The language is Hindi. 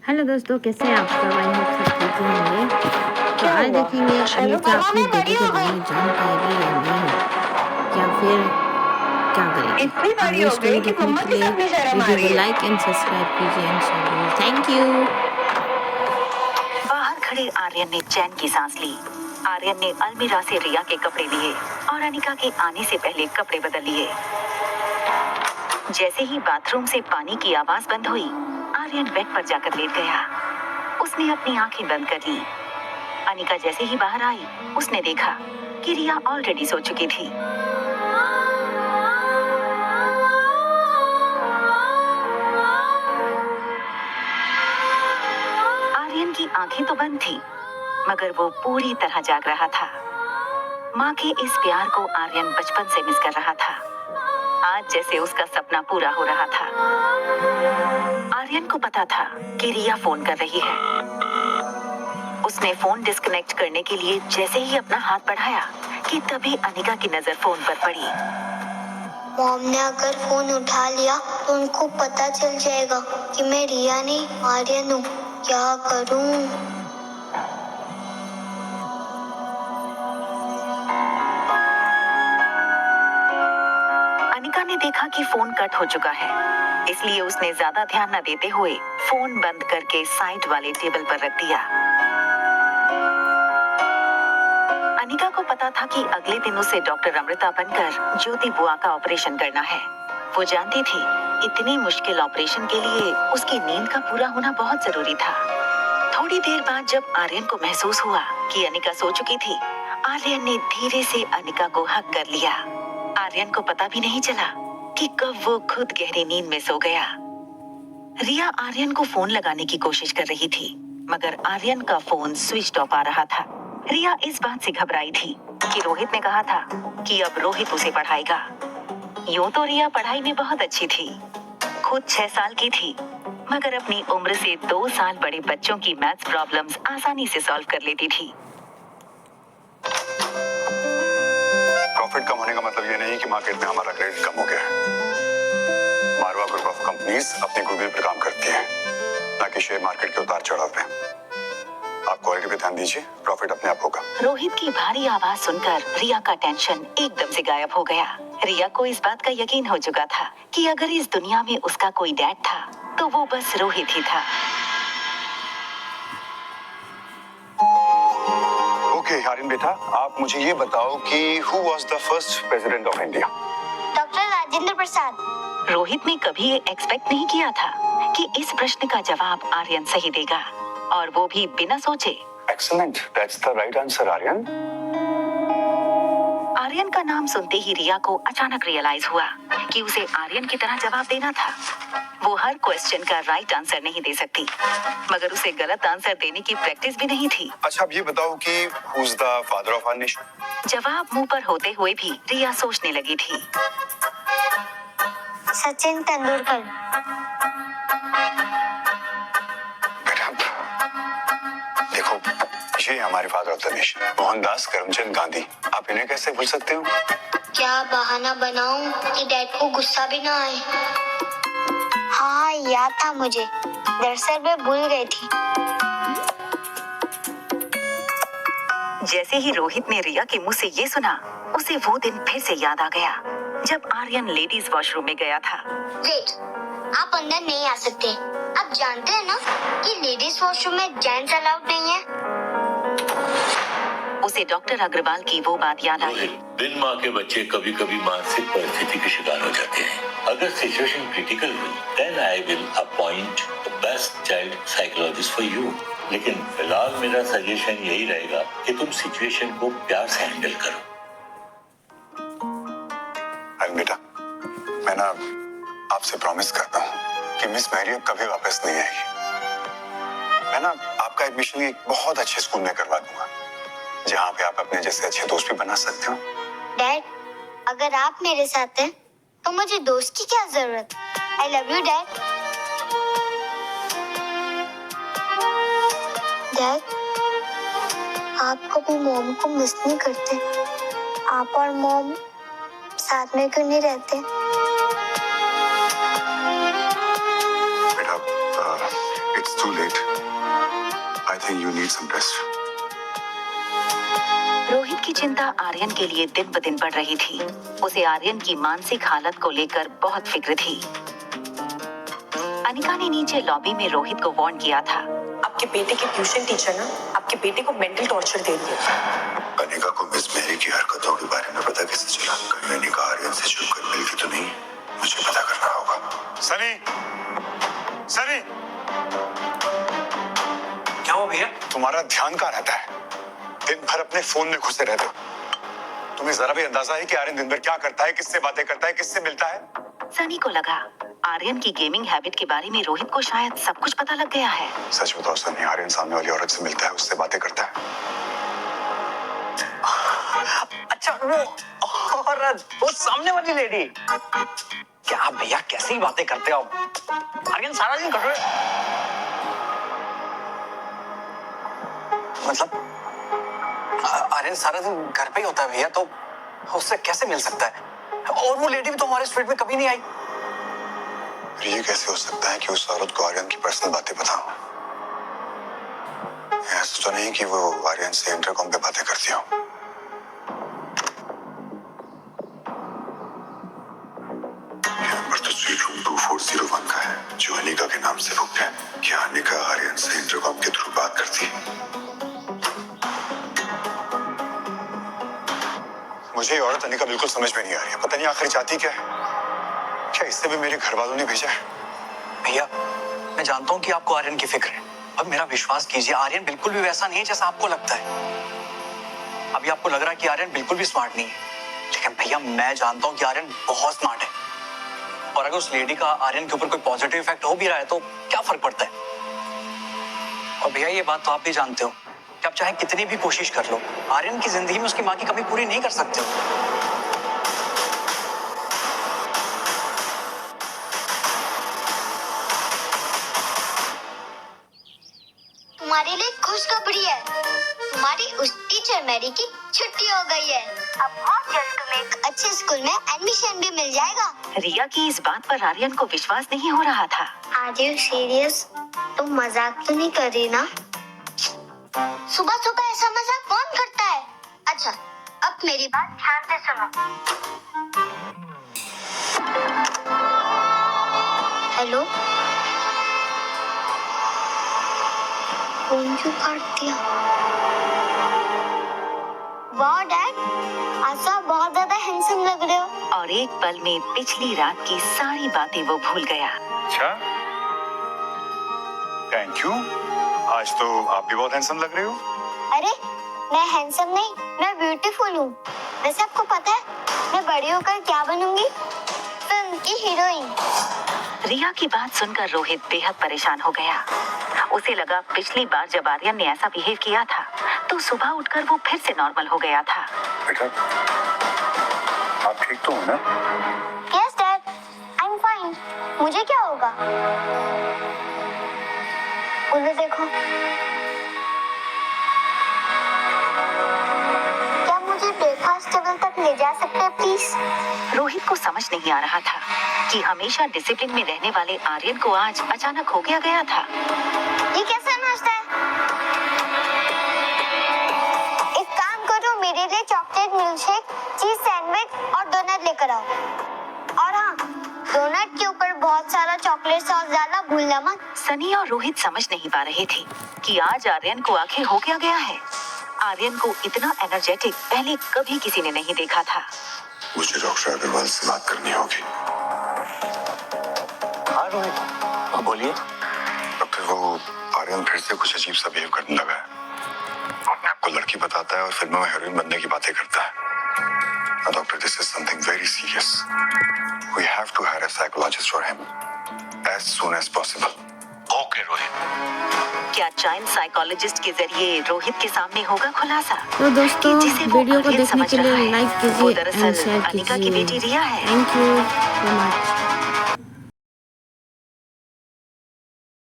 हेलो दोस्तों, कैसे हैं आप सब? आई होप सब ठीक ही होंगे। तो आज देखेंगे अनीता अपनी बेटी के बारे में जान पाएगी या नहीं, या फिर क्या करेगी। इतनी अब बड़ी ये हो स्टोरी गई कि देखने मम्मा के के लिए साथ भी शर्म आ वीडियो रही को है। लाइक एंड सब्सक्राइब कीजिए एंड शेयर। Thank you. बाहर खड़े आर्यन ने चैन की सांस ली। आर्यन ने अलमीरा से रिया के कपड़े लिए और अनिका के आने से पहले कपड़े बदल लिए। जैसे ही बाथरूम से पानी की आवाज बंद हुई, आर्यन बेड पर जाकर लेट गया। उसने अपनी आंखें बंद कर ली। अनिका जैसे ही बाहर आई, उसने देखा कि रिया ऑलरेडी सो चुकी थी। आर्यन की आंखें तो बंद थी, मगर वो पूरी तरह जाग रहा था। माँ के इस प्यार को आर्यन बचपन से मिस कर रहा था। आज जैसे उसका सपना पूरा हो रहा था। आर्यन को पता था कि रिया फोन कर रही है। उसने फोन डिस्कनेक्ट करने के लिए जैसे ही अपना हाथ बढ़ाया कि तभी अनिका की नजर फोन पर पड़ी। मॉम ने अगर फोन उठा लिया तो उनको पता चल जाएगा कि मैं रिया नहीं आर्यन हूँ। क्या करूँ? अनिका ने देखा कि फोन कट हो चुका है, इसलिए उसने ज्यादा ध्यान न देते हुए फोन बंद करके साइड वाले टेबल पर रख दिया। अनिका को पता था कि अगले दिन उसे डॉक्टर अमृता बनकर ज्योति बुआ का ऑपरेशन करना है। वो जानती थी इतनी मुश्किल ऑपरेशन के लिए उसकी नींद का पूरा होना बहुत जरूरी था। थोड़ी देर बाद जब आर्यन को महसूस हुआ कि अनिका सो चुकी थी, आर्यन ने धीरे से अनिका को हग कर लिया। आर्यन को पता भी नहीं चला कि कब वो खुद गहरी नींद में सो गया। रिया आर्यन को फोन लगाने की कोशिश कर रही थी, मगर आर्यन का फोन स्विच ऑफ आ रहा था। रिया इस बात से घबराई थी कि रोहित ने कहा था कि अब रोहित उसे पढ़ाएगा। यूं तो रिया पढ़ाई में बहुत अच्छी थी, खुद 6 साल की थी, मगर अपनी उम्र से 2 साल बड़े बच्चों की मैथ्स प्रॉब्लम्स आसानी से सॉल्व कर लेती थी। प्रॉफिट कम होने का मतलब ये नहीं कि मार्केट में हमारा क्रेडिट कम हो गया है। मारवा ग्रुप ऑफ कंपनीज अपने गुडविल पर काम करती है, ना कि शेयर मार्केट के उतार चढ़ाव पे। आप क्वालिटी पे ध्यान दीजिए, प्रॉफिट अपने आप होगा। रोहित की भारी आवाज सुनकर रिया का टेंशन एकदम से गायब हो गया। रिया को इस बात का यकीन हो चुका था कि अगर इस दुनिया में उसका कोई डैड था तो वो बस रोहित ही था। ओके आर्यन बेटा, आप मुझे ये बताओ कि who was the first president of India? Doctor Rajendra Prasad. Rohit ने कभी ये एक्सपेक्ट नहीं किया था कि इस प्रश्न का जवाब आर्यन सही देगा, और वो भी बिना सोचे। Excellent, that's the right answer Aryan. Aryan का नाम सुनते ही रिया को अचानक रियलाइज हुआ कि उसे आर्यन की तरह जवाब देना था। वो हर क्वेश्चन का राइट आंसर नहीं दे सकती, मगर उसे गलत आंसर देने की प्रैक्टिस भी नहीं थी। अच्छा अब ये बताओ कि who is the father of our nation? जवाब मुंह पर होते हुए भी रिया सोचने लगी थी। सचिन तेंदुलकर। बेटा देखो, ये हमारे father of the nation Mohandas Karamchand Gandhi. आप इन्हें कैसे भूल सकते हो? क्या बहाना बनाऊं कि डैड को गुस्सा भी ना आए? हाँ याद था मुझे, दरअसल मैं भूल गई थी। जैसे ही रोहित ने रिया के मुंह से ये सुना, उसे वो दिन फिर से याद आ गया जब आर्यन लेडीज वॉशरूम में गया था। वेट, आप अंदर नहीं आ सकते। आप जानते हैं ना कि लेडीज वॉशरूम में जेंट्स अलाउड नहीं है। उसे डॉक्टर अग्रवाल की वो बात याद आई। बिन माँ के बच्चे कभी कभी मानसिक परिस्थिति के शिकार हो जाते हैं। अगर सिचुएशन क्रिटिकल हुई, then I will appoint the best child psychologist for you. लेकिन फिलहाल मेरा सजेशन यही रहेगा कि तुम सिचुएशन को प्यार से हैंडल करो। बेटा, मैं ना आपसे प्रॉमिस करता हूँ कि मिस मैरी अब कभी वापस नहीं आएगी। मैं ना आपका एडमिशन एक बहुत अच्छे स्कूल में करवा दूंगा, जहाँ पे आप अपने जैसे अच्छे दोस्त भी बना सकते हो। डैड, अगर आप मेरे साथ हैं तो मुझे दोस्त की क्या जरूरत? I love you dad. Dad, आप कभी मॉम को मिस नहीं करते? आप और मॉम साथ में क्यों नहीं रहते? बेटा, it's too late. I think you need some rest. Rohit की चिंता आर्यन के लिए दिन ब दिन बढ़ रही थी। उसे आर्यन की मानसिक हालत को लेकर बहुत फिक्र थी। अनिका ने नीचे लॉबी में रोहित को वार्न किया था। आपके बेटे की ट्यूशन टीचर ना आपके बेटे को मेंटल टॉर्चर दे रही है। अनिका को मिस मैरी की हरकतों के बारे में पता कैसे चला? कहीं अनिका आर्यन से छुपकर मिलती तो नहीं? मुझे पता करना होगा। सनी, सनी, क्या हुआ भैया? तुम्हारा ध्यान कहाँ रहता है? दिन भर अपने फोन में घुसे रहते हो। तुम्हें जरा भी अंदाजा है कि आर्यन दिन भर क्या करता है, किससे बातें करता है, किससे मिलता है? सनी को लगा आर्यन की गेमिंग हैबिट के बारे में रोहित को शायद सब कुछ पता लग गया है। सच बताओ सनी, आर्यन सामने वाली औरत से मिलता है, उससे बातें करता है? अच्छा वो औरत, वो सामने वाली लेडी। क्या भैया कैसी बातें करते हो? आर्यन सारा दिन कर रहे मतलब आर्यन सारा दिन घर पे ही होता है भैया, तो उससे कैसे मिल सकता है? और वो लेडी भी तो हमारे स्ट्रीट में कभी नहीं आई। ये कैसे हो सकता है कि उस औरत को आर्यन की पर्सनल बातें पता हो? ऐसा तो नहीं कि वो आर्यन से इंटरकॉम पे बातें करती हो? नंबर तो स्ट्रीट रूम 2401 का है, जो अनिका के नाम से बुक है। क्या अनिका आर्यन से इंटरकॉम के थ्रू बात करती है? मुझे ये औरत अनिका बिल्कुल समझ में नहीं आ रही है। पता नहीं आखिर चाहती क्या है? क्या इससे भी मेरे घर वालों ने भेजा है? भैया मैं जानता हूँ कि आपको आर्यन की फिक्र है, अब मेरा विश्वास कीजिए आर्यन बिल्कुल भी वैसा नहीं है जैसा आपको लगता है। अभी आपको लग रहा है कि आर्यन बिल्कुल भी स्मार्ट नहीं है, लेकिन भैया मैं जानता हूँ कि आर्यन बहुत स्मार्ट है। और अगर उस लेडी का आर्यन के ऊपर कोई पॉजिटिव इफेक्ट हो भी रहा है तो क्या फर्क पड़ता है? और भैया ये बात तो आप भी जानते हो कि आप चाहे कितनी भी कोशिश कर लो, आर्यन की जिंदगी में उसकी माँ की कमी पूरी नहीं कर सकते हो। तुम्हारे लिए खुशखबरी है, तुम्हारी उस टीचर मैरी की छुट्टी हो गई है। अब बहुत जल्द तुम्हें एक अच्छे स्कूल में एडमिशन भी मिल जाएगा। रिया की इस बात पर आर्यन को विश्वास नहीं हो रहा था। Are you serious? तुम मजाक तो नहीं कर रही ना? सुबह सुबह ऐसा मजाक कौन करता है? अच्छा अब मेरी बात ध्यान से सुनो। हेलो, फोन क्यों काट दिया? वाह डैड, आज आप बहुत ज्यादा हैंडसम लग रहे हो। और एक पल में पिछली रात की सारी बातें वो भूल गया। अच्छा, थैंक यू। आज तो आप भी बहुत हैंडसम लग रहे हो। अरे मैं हैंडसम नहीं, मैं ब्यूटीफुल हूँ। वैसे आपको पता है मैं बड़ी होकर क्या बनूंगी? फिल्म की हीरोइन। रिया की बात सुनकर रोहित बेहद परेशान हो गया। उसे लगा पिछली बार जब आर्यन ने ऐसा बिहेव किया था तो सुबह उठकर वो फिर से नॉर्मल हो गया था। बेटा, आप ठीक तो हो ना? Yes dad, I am fine. मुझे क्या होगा? उधर देखो। क्या मुझे ब्रेकफास्ट टेबल तक ले जा सकते हैं प्लीज? रोहित को समझ नहीं आ रहा था कि हमेशा डिसिप्लिन में रहने वाले आर्यन को आज अचानक हो गया था। ये कैसा नाश्ता है? एक काम करो, मेरे लिए चॉकलेट मिल्कशेक, चीज सैंडविच और डोनट लेकर आओ। और हाँ, डोनट के ऊपर बहुत सारा चॉकलेट सॉस डालना भूलना मत। सनी और रोहित समझ नहीं पा रहे थे कि आज आर्यन को आखिर हो क्या गया है। आर्यन को इतना एनर्जेटिक पहले कभी किसी ने नहीं देखा था। मुझे डॉक्टर अग्रवाल से बात करनी होगी। हाँ रोहित, हाँ बोलिए। डॉक्टर, वो आर्यन फिर से कुछ अजीब सा बिहेव करने लगा है। अपने आप को लड़की बताता है और फिल्मों में हीरोइन बनने की बातें करता है। Doctor, this is something very serious. We have to hire a psychologist for him as soon as possible. Okay Rohit. क्या चाइल्ड साइकोलॉजिस्ट के जरिए रोहित के सामने होगा खुलासा? तो दोस्तों कि जिसे वो वीडियो को आर्यन देखने समझ के रहा लिए है, लाइक वो कीजिए दरअसल एंड शेयर अनिका की बेटी कीजिए। रिया है। Thank you so much.